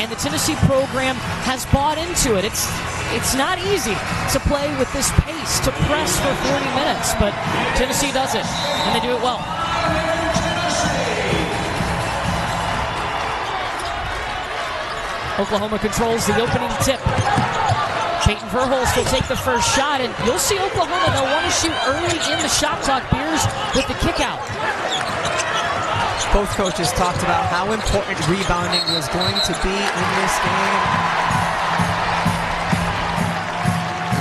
and the Tennessee program has bought into it. It's not easy to play with this pace, to press for 40 minutes, but Tennessee does it, and they do it well. Oklahoma controls the opening tip. Payton Verhulst will take the first shot, and you'll see Oklahoma, they'll want to shoot early in the shot clock. Beers with the kick out. Both coaches talked about how important rebounding was going to be in this game.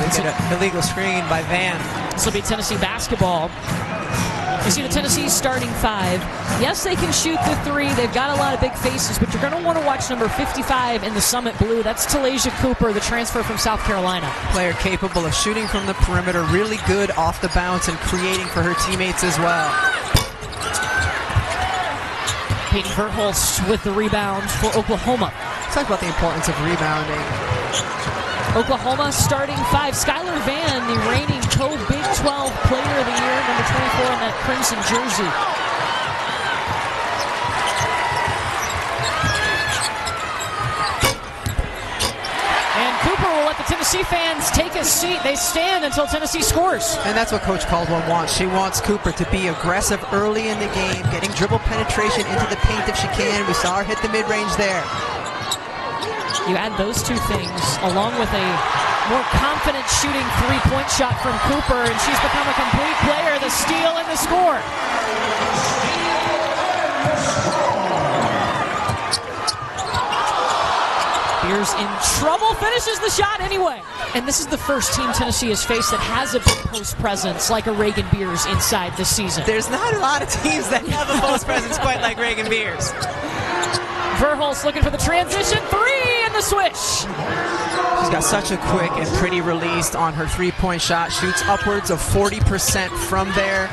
It's an illegal screen by Van. This will be Tennessee basketball. You see the Tennessee starting five. Yes, they can shoot the three. They've got a lot of big faces, but you're going to want to watch number 55 in the Summit Blue. That's Talaysia Cooper, the transfer from South Carolina. Player capable of shooting from the perimeter, really good off the bounce and creating for her teammates as well. Payton Verhulst with the rebound for Oklahoma. Talk about the importance of rebounding. Oklahoma starting five. Skylar Van, the reigning co-Big 12 Player of the Year, number 24 in that crimson jersey. And Cooper will let the Tennessee fans take a seat. They stand until Tennessee scores. And that's what Coach Caldwell wants. She wants Cooper to be aggressive early in the game, getting dribble penetration into the paint if she can. We saw her hit the mid-range there. You add those two things along with a more confident shooting three-point shot from Cooper, and she's become a complete player, the steal and the score. Beers in trouble, finishes the shot anyway. And this is the first team Tennessee has faced that has a big post presence like a Raegan Beers inside this season. There's not a lot of teams that have a post presence quite like Raegan Beers. Verhulst looking for the transition, three, and the switch. She's got such a quick and pretty release on her three-point shot. Shoots upwards of 40% from there.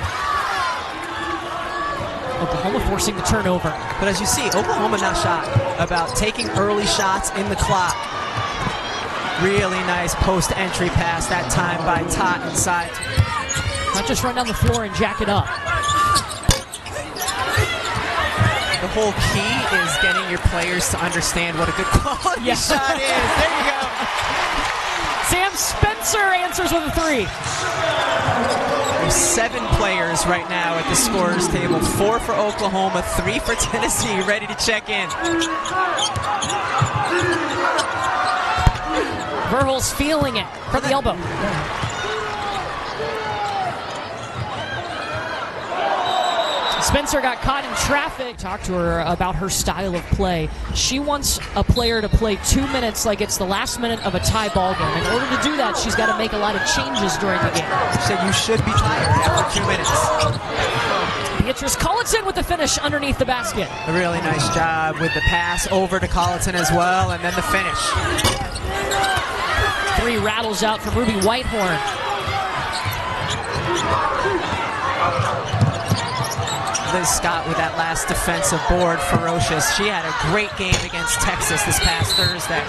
Oklahoma forcing the turnover. But as you see, Oklahoma not shy about taking early shots in the clock. Really nice post-entry pass that time by Tot inside. Not just run down the floor and jack it up. The whole key is getting your players to understand what a good quality shot is. There you go. Sam Spencer answers with a three. There's 7 players right now at the scorer's table. 4 for Oklahoma, 3 for Tennessee, ready to check in. Verhulst feeling it from the elbow. Spencer got caught in traffic. Talked to her about her style of play. She wants a player to play 2 minutes like it's the last minute of a tie ball game. In order to do that, she's got to make a lot of changes during the game. She said you should be tired after 2 minutes. Beatrice Colleton with the finish underneath the basket. A really nice job with the pass over to Colleton as well, and then the finish. 3 rattles out from Ruby Whitehorn. Liz Scott with that last defensive board, ferocious. She had a great game against Texas this past Thursday.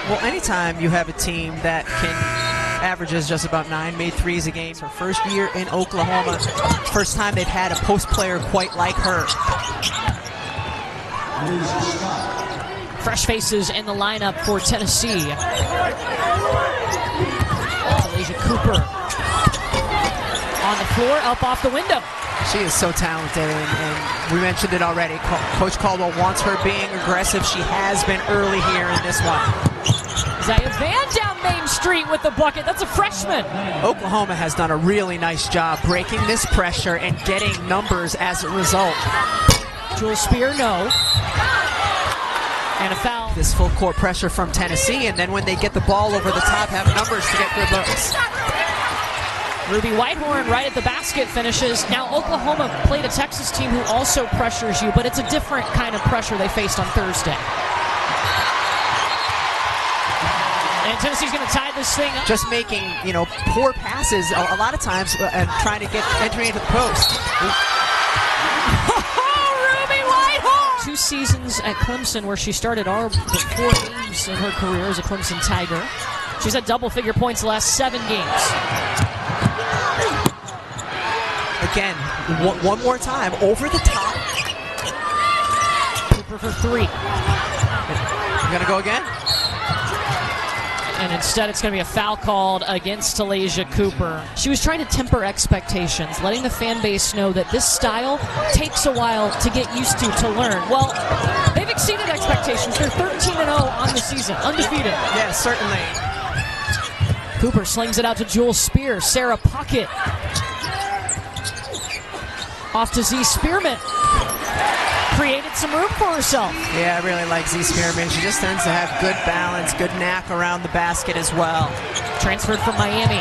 Well, anytime you have a team that can averages just about 9 made threes a game. It's her first year in Oklahoma. First time they've had a post player quite like her. Fresh faces in the lineup for Tennessee. Talaysia Cooper on the floor, up off the window. She is so talented, and we mentioned it already. Coach Caldwell wants her being aggressive. She has been early here in this one. Zaya Van down Main Street with the bucket. That's a freshman. Oklahoma has done a really nice job breaking this pressure and getting numbers as a result. Jules Spear, no. And a foul. This full court pressure from Tennessee, and then when they get the ball over the top, have numbers to get good looks. Ruby Whitehorn right at the basket finishes. Now Oklahoma played a Texas team who also pressures you, but it's a different kind of pressure they faced on Thursday. And Tennessee's going to tie this thing up. Just making, poor passes a lot of times and trying to get entry into the post. Ruby Whitehorn! 2 seasons at Clemson where she started all but 4 games in her career as a Clemson Tiger. She's had double-figure points the last 7 games. Again, one more time, over the top. Cooper for 3. Gonna go again? And instead it's going to be a foul called against Talaysia Cooper. She was trying to temper expectations, letting the fan base know that this style takes a while to get used to learn. Well, they've exceeded expectations. They're 13-0 on the season, undefeated. Yeah, certainly. Cooper slings it out to Jewel Spear. Sara Puckett. Off to Z Spearman. Created some room for herself. Yeah, I really like Z Spearman. She just tends to have good balance, good knack around the basket as well. Transferred from Miami.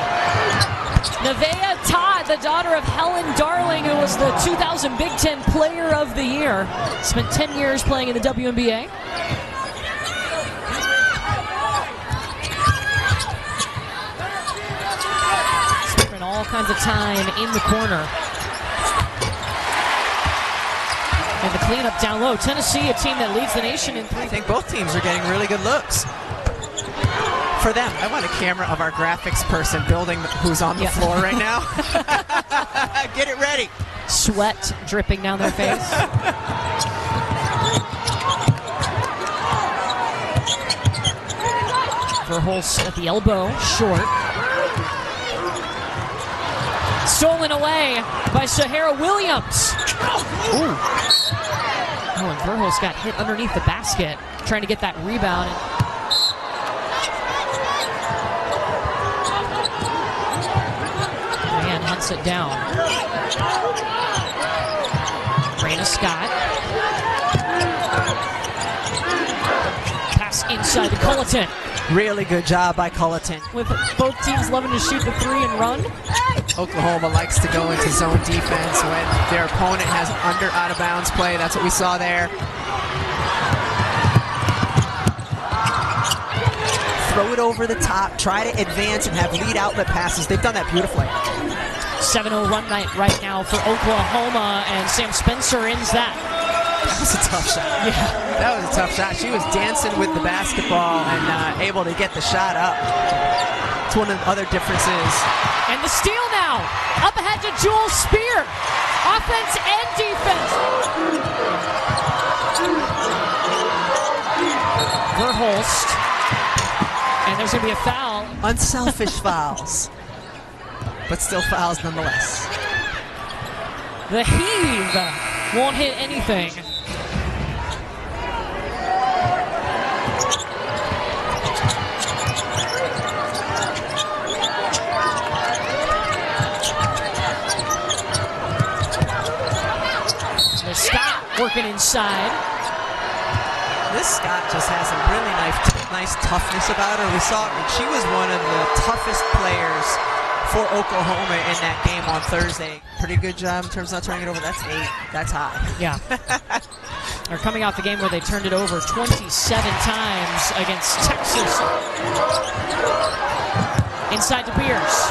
Nevaeh Todd, the daughter of Helen Darling, who was the 2000 Big Ten Player of the Year. Spent 10 years playing in the WNBA. Spent all kinds of time in the corner. And the cleanup down low. Tennessee, a team that leads the nation in three. I think both teams are getting really good looks. For them, I want a camera of our graphics person building who's on the floor right now. Get it ready. Sweat dripping down their face. Verhulst at the elbow, short. Stolen away by Sahara Williams. Ooh. Oh, and Verhulst got hit underneath the basket, trying to get that rebound. Man hunts it down. Reyna Scott. Pass inside to Culleton. Really good job by Culleton. With both teams loving to shoot the three and run. Oklahoma likes to go into zone defense when their opponent has under out of bounds play. That's what we saw there. Throw it over the top, try to advance and have lead outlet passes. They've done that beautifully. 7-0 run night right now for Oklahoma, and Sam Spencer ends that. That was a tough shot. Yeah. That was a tough shot. She was dancing with the basketball and able to get the shot up. It's one of the other differences. And the steal now. Up ahead to Jewel Spear. Offense and defense. Verhulst. And there's going to be a foul. Unselfish fouls. But still fouls nonetheless. The heave won't hit anything. Scott working inside. This Scott just has a really nice toughness about her. We saw she was one of the toughest players for Oklahoma in that game on Thursday. Pretty good job in terms of not turning it over. That's 8. That's high. Yeah. They're coming off the game where they turned it over 27 times against Texas. Inside to Beers.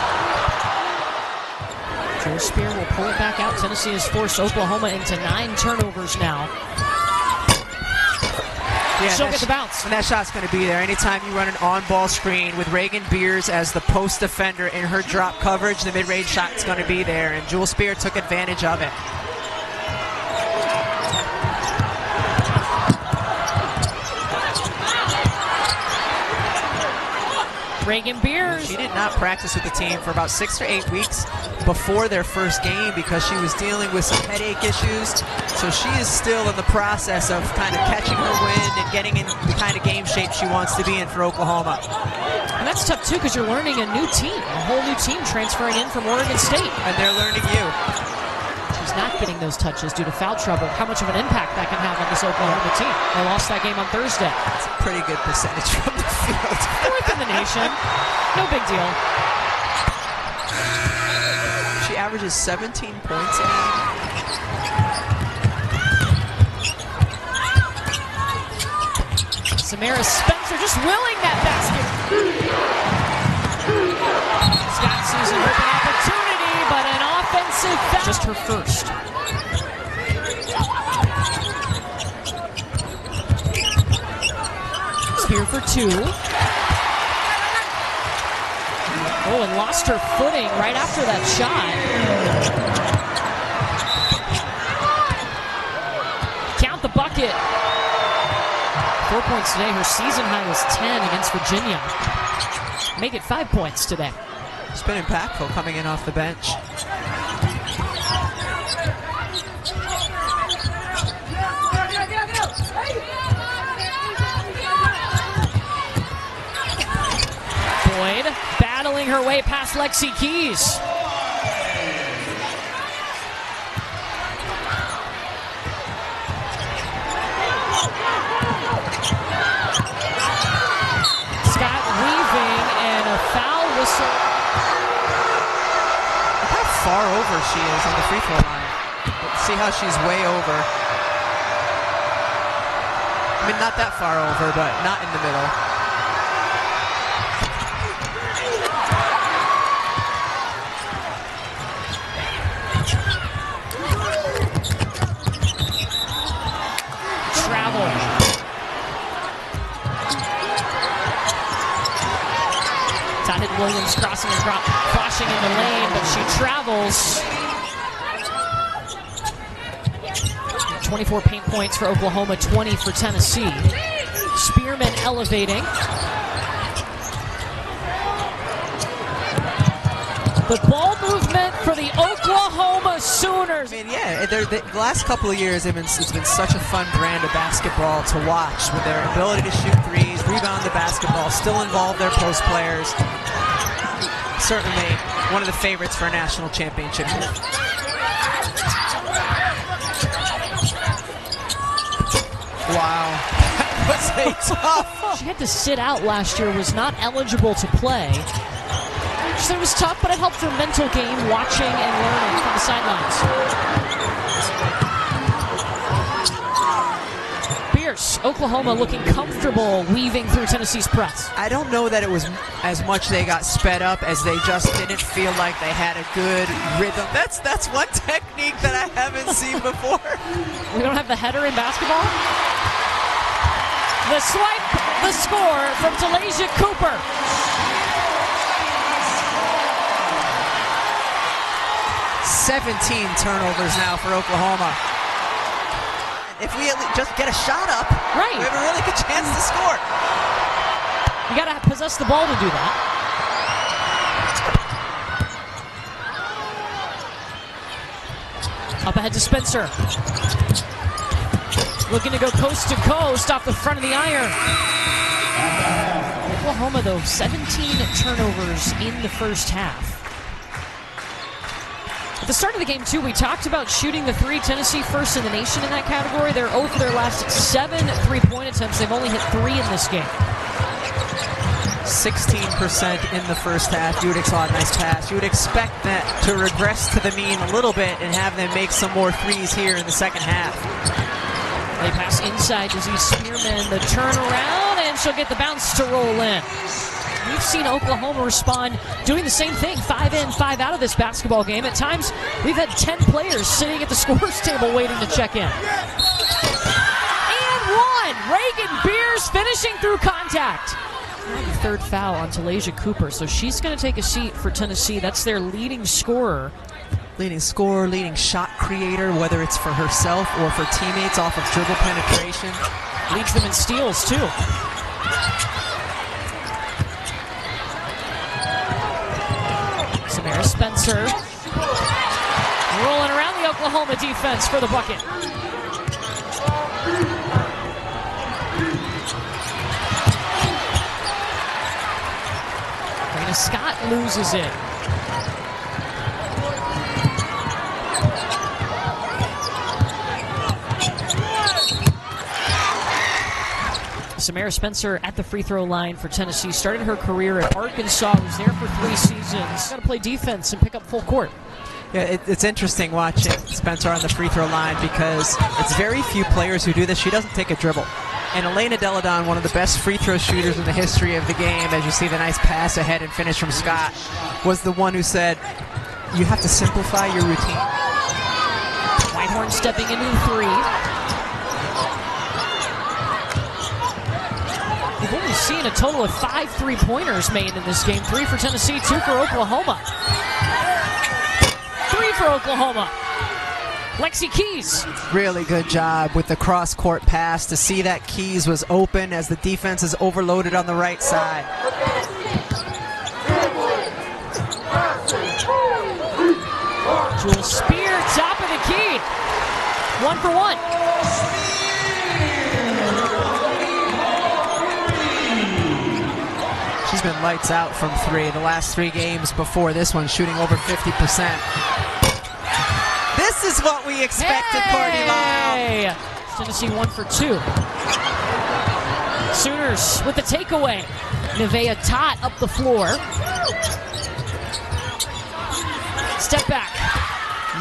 Jewel Spear will pull it back out. Tennessee has forced Oklahoma into 9 turnovers now. Yeah, she'll get the bounce. And that shot's going to be there. Anytime you run an on-ball screen with Raegan Beers as the post defender in her drop coverage, the mid-range shot's going to be there. And Jewel Spear took advantage of it. Raegan Beers. She did not practice with the team for about 6 or 8 weeks before their first game because she was dealing with some headache issues. So she is still in the process of kind of catching her wind and getting in the kind of game shape she wants to be in for Oklahoma. And that's tough too because you're learning a new team, a whole new team transferring in from Oregon State. And they're learning you. She's not getting those touches due to foul trouble. How much of an impact that can have on this Oklahoma team? They lost that game on Thursday. That's a pretty good percentage from the field. 4th in the nation. No big deal. She averages 17 points a game. Samara Spencer just willing that basket. Scott sees an open opportunity, but an offensive foul. Just her first. Spear for 2. Oh, and lost her footing right after that shot. Count the bucket for 4 points today. Her season high was 10 against Virginia. Make it 5 points today. It's been impactful coming in off the bench. Boyd battling her way past Lexi Keys. Scott weaving and a foul whistle. Look how far over she is on the free throw line. See how she's way over. I mean, not that far over, but not in the middle. Williams crossing and flashing in the lane, but she travels. 24 paint points for Oklahoma, 20 for Tennessee. Spearman elevating. The ball movement for the Oklahoma Sooners. I mean, yeah, the last couple of years, it's been such a fun brand of basketball to watch with their ability to shoot threes, rebound the basketball, still involve their post players. Certainly one of the favorites for a national championship. Wow. That was a tough. She had to sit out last year, was not eligible to play. She said it was tough, but it helped her mental game, watching and learning from the sidelines. Beers, Oklahoma looking comfortable weaving through Tennessee's press. I don't know that it was as much they got sped up as they just didn't feel like they had a good rhythm. That's one technique that I haven't seen before. We don't have the header in basketball? The swipe, the score from Talaysia Cooper. 17 turnovers now for Oklahoma. If we just get a shot up, right, we have a really good chance to score. You got to possess the ball to do that. Up ahead to Spencer. Looking to go coast to coast off the front of the iron. Oklahoma, though, 17 turnovers in the first half. At the start of the game, too, we talked about shooting the three. Tennessee first in the nation in that category. They're 0 for their last 7 three-point attempts. They've only hit 3 in this game. 16% in the first half. You would expect a nice pass. You would expect that to regress to the mean a little bit and have them make some more threes here in the second half. They pass inside to Z Spearman. The turnaround, and she'll get the bounce to roll in. We've seen Oklahoma respond doing the same thing, 5 in, 5 out of this basketball game. At times, we've had 10 players sitting at the scorer's table waiting to check in. And one! Raegan Beers finishing through contact. The third foul on Talaysia Cooper, so she's going to take a seat for Tennessee. That's their leading scorer. Leading scorer, leading shot creator, whether it's for herself or for teammates off of dribble penetration. Leads them in steals, too. Samara Spencer rolling around the Oklahoma defense for the bucket. Reyna Scott loses it. Samara Spencer at the free throw line for Tennessee. Started her career at Arkansas. Was there for 3 seasons. Got to play defense and pick up full court. Yeah, it's interesting watching Spencer on the free throw line because it's very few players who do this. She doesn't take a dribble. And Elena Deladon, one of the best free throw shooters in the history of the game, as you see the nice pass ahead and finish from Scott, was the one who said, you have to simplify your routine. Whitehorn stepping into the three. We've only seen a total of 5 3-pointers made in this game. 3 for Tennessee, 2 for Oklahoma. 3 for Oklahoma. Lexi Keys. Really good job with the cross-court pass to see that Keys was open as the defense is overloaded on the right side. Jules Spear, top of the key. 1 for 1. She's been lights out from 3 the last 3 games before this one, shooting over 50%. This is what we expected, Courtney Lyle. Tennessee 1 for 2. Sooners with the takeaway. Nevaeh Tott up the floor. Step back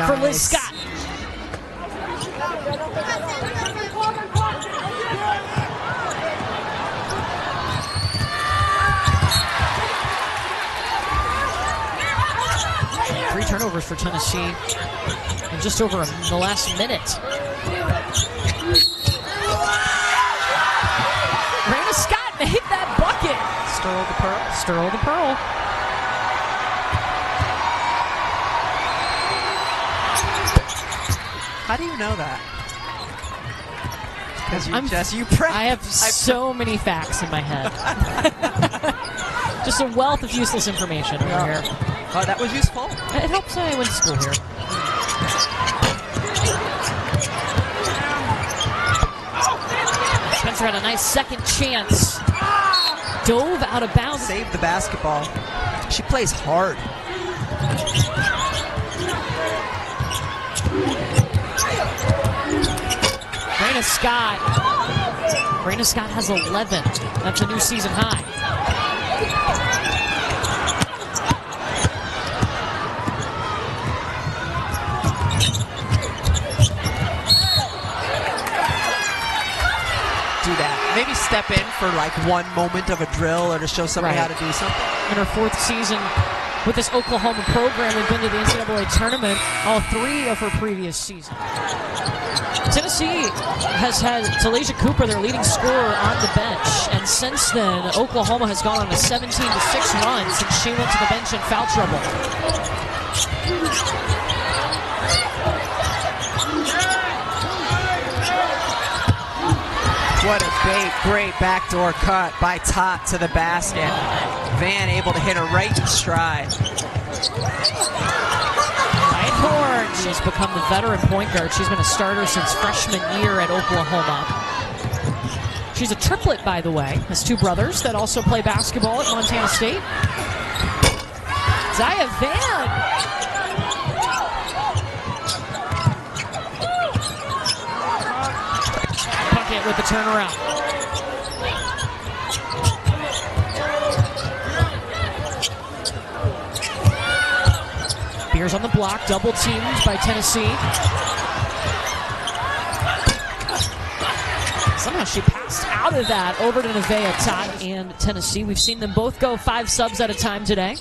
for Liz Scott. Three turnovers for Tennessee in just over the last minute. Reyna Scott made that bucket. Stirl the Pearl. Stirl the Pearl. How do you know that? Because you I have so many facts in my head. Just a wealth of useless information over here. Oh, that was useful. It helps I went to school here. Spencer had a nice second chance. Dove out of bounds. Saved the basketball. She plays hard. Reyna Scott has 11. That's a new season high. Do that. Maybe step in for like one moment of a drill or to show somebody how to do something. In her 4th season with this Oklahoma program, we've been to the NCAA tournament all 3 of her previous seasons. Tennessee has had Talaysia Cooper, their leading scorer, on the bench, and since then, Oklahoma has gone on a 17-6 run since she went to the bench in foul trouble. What a great backdoor cut by Tott to the basket. Van able to hit her right in stride. Whitehorn, she's become the veteran point guard. She's been a starter since freshman year at Oklahoma. She's a triplet, by the way. Has 2 brothers that also play basketball at Montana State. Zaya Van. Puckett with the turnaround. Beers on the block, double teamed by Tennessee. Somehow she passed out of that over to Nevaeh Tott and Tennessee. We've seen them both go 5 subs at a time today.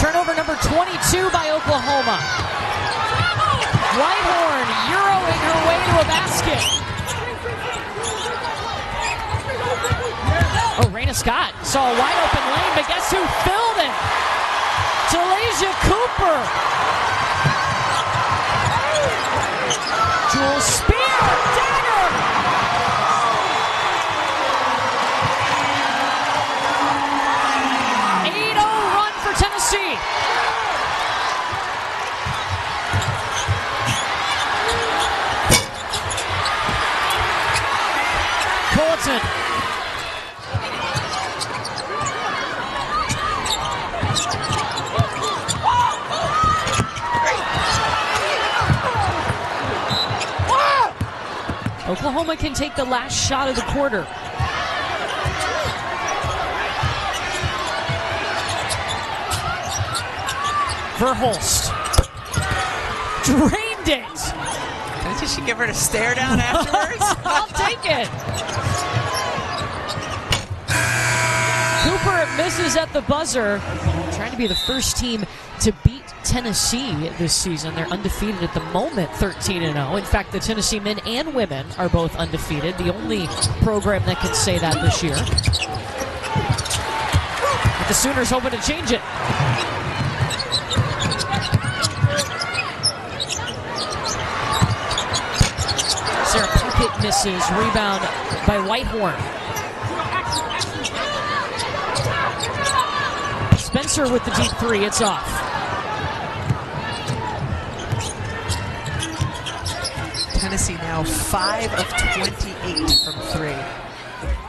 Turnover number 22 by Oklahoma. Whitehorn Euroing her way to a basket. Oh, Reyna Scott saw a wide open lane, but guess who filled it? Talaysia Cooper. Jules Spear, dagger. Tennessee. Colton. Oklahoma can take the last shot of the quarter. Verhulst drained it. Didn't she give her a stare down afterwards? I'll take it. misses at the buzzer. Trying to be the first team to beat Tennessee this season. They're undefeated at the moment, 13-0. In fact, the Tennessee men and women are both undefeated. The only program that can say that this year. But the Sooners hoping to change it. Sara Puckett misses. Rebound by Whitehorn. Spencer with the deep three. It's off. Tennessee now 5 of 28 from 3.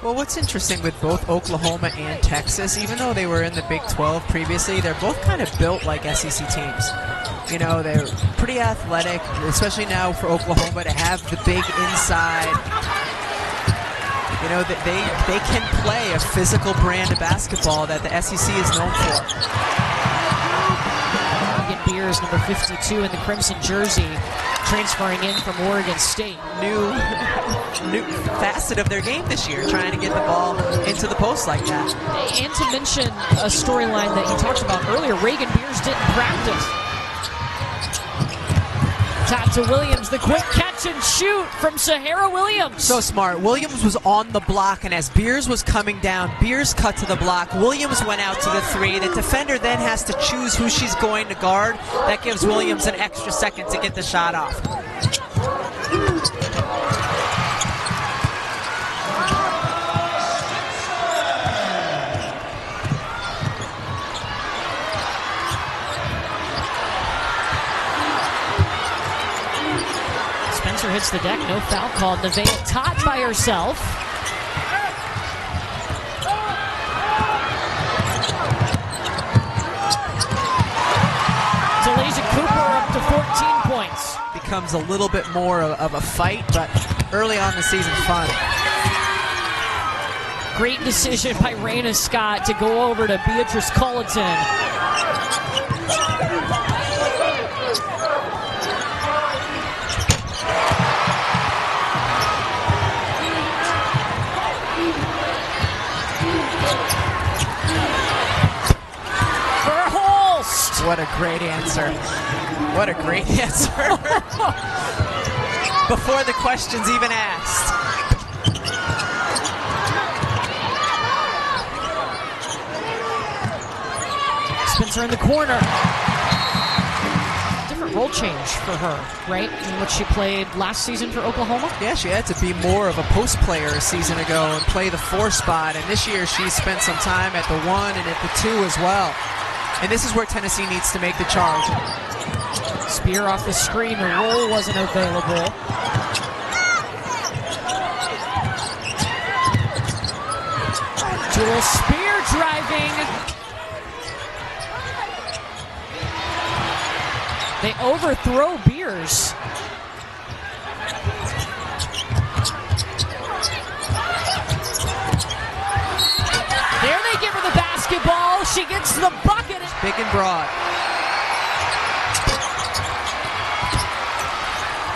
Well, what's interesting with both Oklahoma and Texas, even though they were in the Big 12 previously, they're both kind of built like SEC teams. You know, they're pretty athletic, especially now for Oklahoma to have the big inside. You know, they can play a physical brand of basketball that the SEC is known for. Raegan Beers, number 52 in the crimson jersey, transferring in from Oregon State. New facet of their game this year, trying to get the ball into the post like that. And to mention a storyline that you talked about earlier, Raegan Beers didn't practice. Top to Williams, the quick catch and shoot from Sara Williams. So smart. Williams was on the block, and as Beers was coming down, Beers cut to the block. Williams went out to the three. The defender then has to choose who she's going to guard. That gives Williams an extra second to get the shot off. Hits the deck, no foul called. Nevaeh Todd by herself. Talaysia Cooper up to 14 points. Becomes a little bit more of a fight, but early on in the season, fun. Great decision by Reyna Scott to go over to Beatrice Culleton. What a great answer. What a great answer. Before the question's even asked. Spencer in the corner. Different role change for her, right? In what she played last season for Oklahoma? Yeah, she had to be more of a post player a season ago and play the 4 spot. And this year she spent some time at the 1 and at the 2 as well. And this is where Tennessee needs to make the charge. Spear off the screen. The roll wasn't available. Jewel Spear driving. They overthrow Beers. There they give her the basketball. She gets the bucket. Big and broad.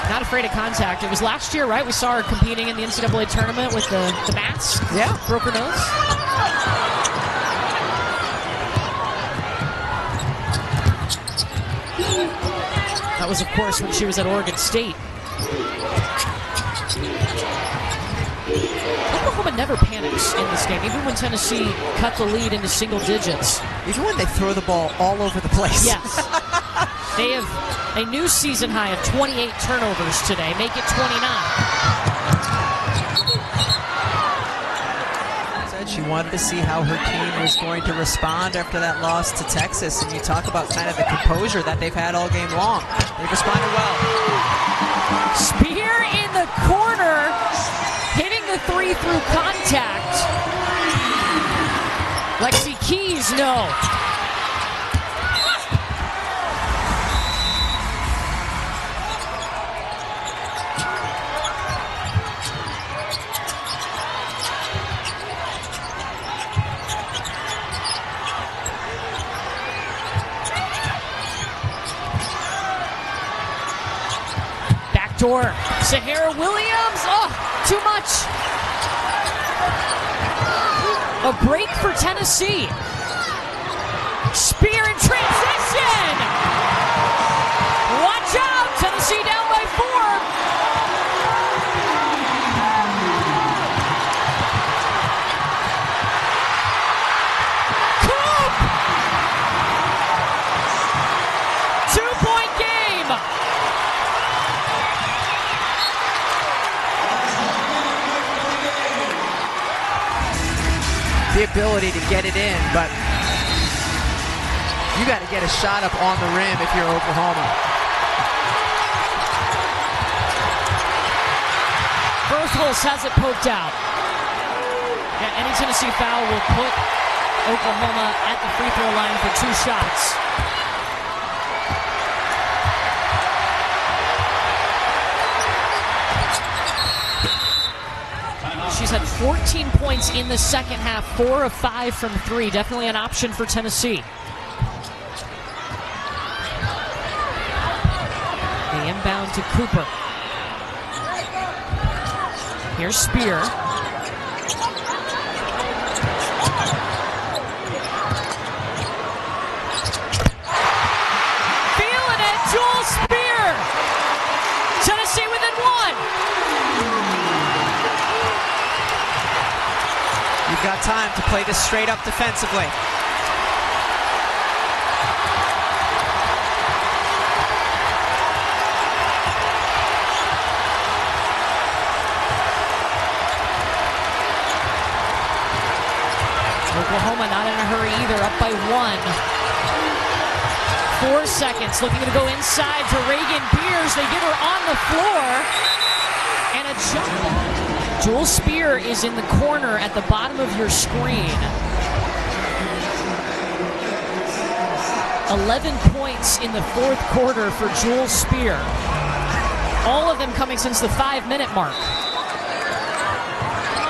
Not afraid of contact. It was last year, right? We saw her competing in the NCAA tournament with the mask. Yeah. Broke her nose. That was, of course, when she was at Oregon State. Oklahoma never panics in this game, even when Tennessee cut the lead into single digits. Even when they throw the ball all over the place. Yes. They have a new season high of 28 turnovers today. Make it 29. Said she wanted to see how her team was going to respond after that loss to Texas. And you talk about kind of the composure that they've had all game long. They've responded well. Spear in the corner. Hitting the 3 through contact. Lexi Keys, no. Backdoor. Sara Williams. Oh, too much. A break for Tennessee. Spear in transition! Watch out! Tennessee down by 4. Coop! 2-point game! The ability to get it in, but you got to get a shot up on the rim if you're Oklahoma. Verhulst has it poked out. Yeah, any Tennessee foul will put Oklahoma at the free throw line for 2 shots. She's had 14 points in the second half, 4 of 5 from 3. Definitely an option for Tennessee. The inbound to Cooper. Here's Spear. Feeling it, Jewel Spear. Tennessee within 1. You've got time to play this straight up defensively. Oklahoma not in a hurry either, up by 1. 4 seconds, looking to go inside to Raegan Beers. They get her on the floor. And a jump ball. Jewel Spear is in the corner at the bottom of your screen. 11 points in the 4th quarter for Jewel Spear. All of them coming since the 5-minute mark.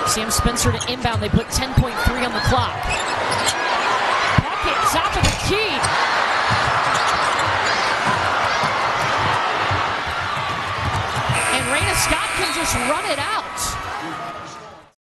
Sam Spencer to inbound. They put 10.3 on the clock. Puckett, top of the key. And Reyna Scott can just run it out.